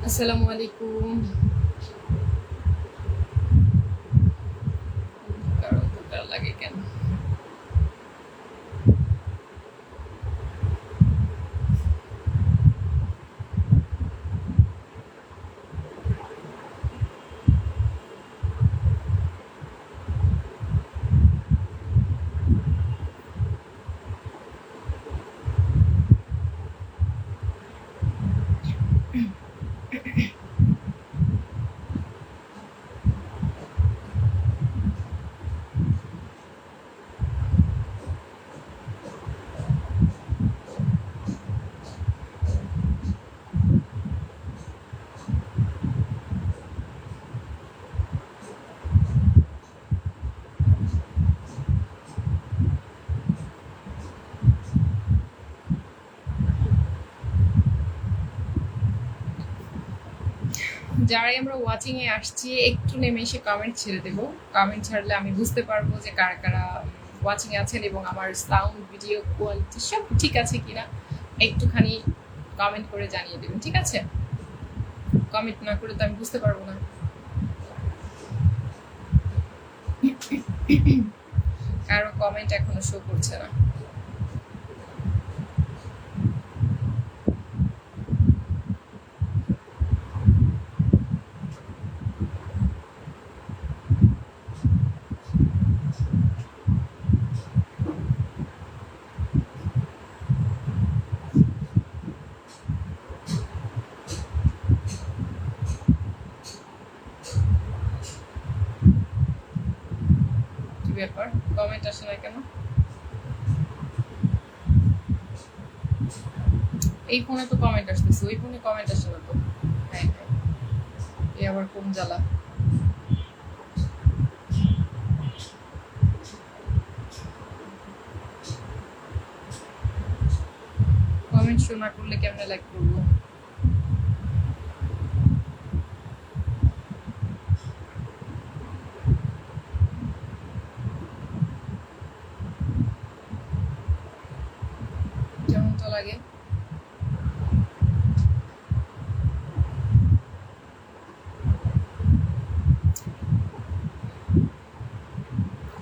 আসসালামু আলাইকুম। কারো দরকার লাগে কেন? যারাই আমরা ওয়াচিং এ আসছি একটু নেমে এসে কমেন্ট ছেড়ে দেবো। কমেন্ট ছাড়লে আমি বুঝতে পারবো যে কারা কারা ওয়াচিং এ আছেন এবং আমার সাউন্ড ভিডিও কোয়ালিটি সব ঠিক আছে কিনা একটুখানি কমেন্ট করে জানিয়ে দেবেন, ঠিক আছে? কমেন্ট না করে তো আমি বুঝতে পারবো না। কারো কমেন্ট এখনো শো করছে না। কি ব্যাপার, কমেন্ট আসে না কেন? এই ফোনে তো কমেন্ট আসতেছে, ওই ফোনে কমেন্ট আসে না তো। হ্যাঁ হ্যাঁ, এ আবার কোন জ্বালা। কমেন্ট শো না করলে কেমনে লাইক করবো? কেমনটা লাগে?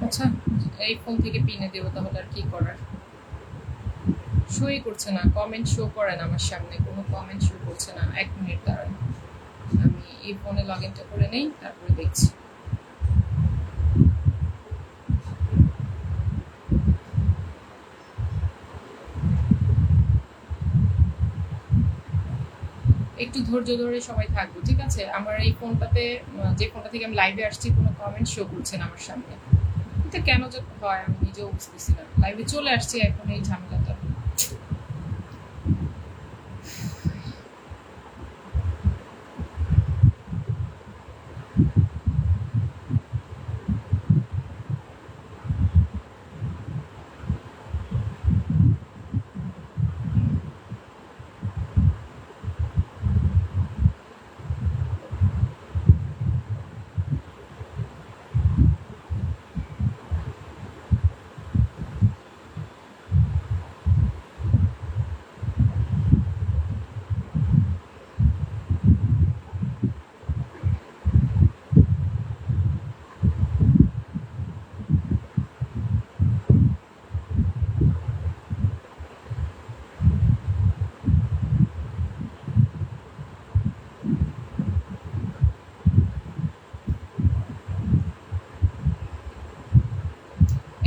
আচ্ছা, এই ফোন থেকে পিনে দেবো তাহলে, আর কি করার। শোই করছে না, কমেন্ট শো করে না আমার সামনে, কোনো কমেন্ট শো করছে না। 1 মিনিট দাঁড়ান, আমি এই ফোনে লগ ইনটা করে নেই, তারপরে দেখছি। একটু ধৈর্য ধরে সবাই থাকবো, ঠিক আছে? আমার এই ফোনটাতে, যে ফোনটা থেকে আমি লাইভে আসছি, কোনো কমেন্ট শো করছে না আমার সামনে। এটা কেন যে হয় আমি নিজেও বুঝতেছি না। লাইভে চলে আসছি, এখন এই ঝামেলাটা।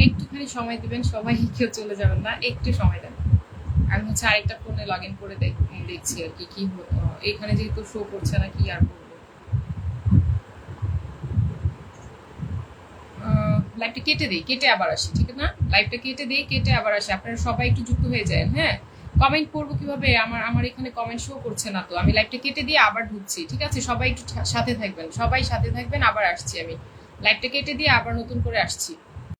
একটুখানি সময় দিবেন সবাই, কেউ চলে যাবেন না, একটু সময় দেন। আমি হচ্ছে আরেকটা ফোনে লগ ইন করে দেখছি আর কি কি এখানে যেহেতু শো করছে না, কি আর করবো। লাইভটা কেটে দিই, কেটে আবার আসি, ঠিক না? লাইভটা কেটে দিই, কেটে আবার আসি। আপনারা সবাই একটু যুক্ত হয়ে যায়, হ্যাঁ? কমেন্ট করবো কিভাবে? আমার আমার এখানে কমেন্ট শো করছে না তো। আমি লাইভটা কেটে দিয়ে আবার ঢুকছি, ঠিক আছে? সবাই একটু সাথে থাকবেন, সবাই সাথে থাকবেন, আবার আসছি আমি। লাইভটা কেটে দিয়ে আবার নতুন করে আসছি।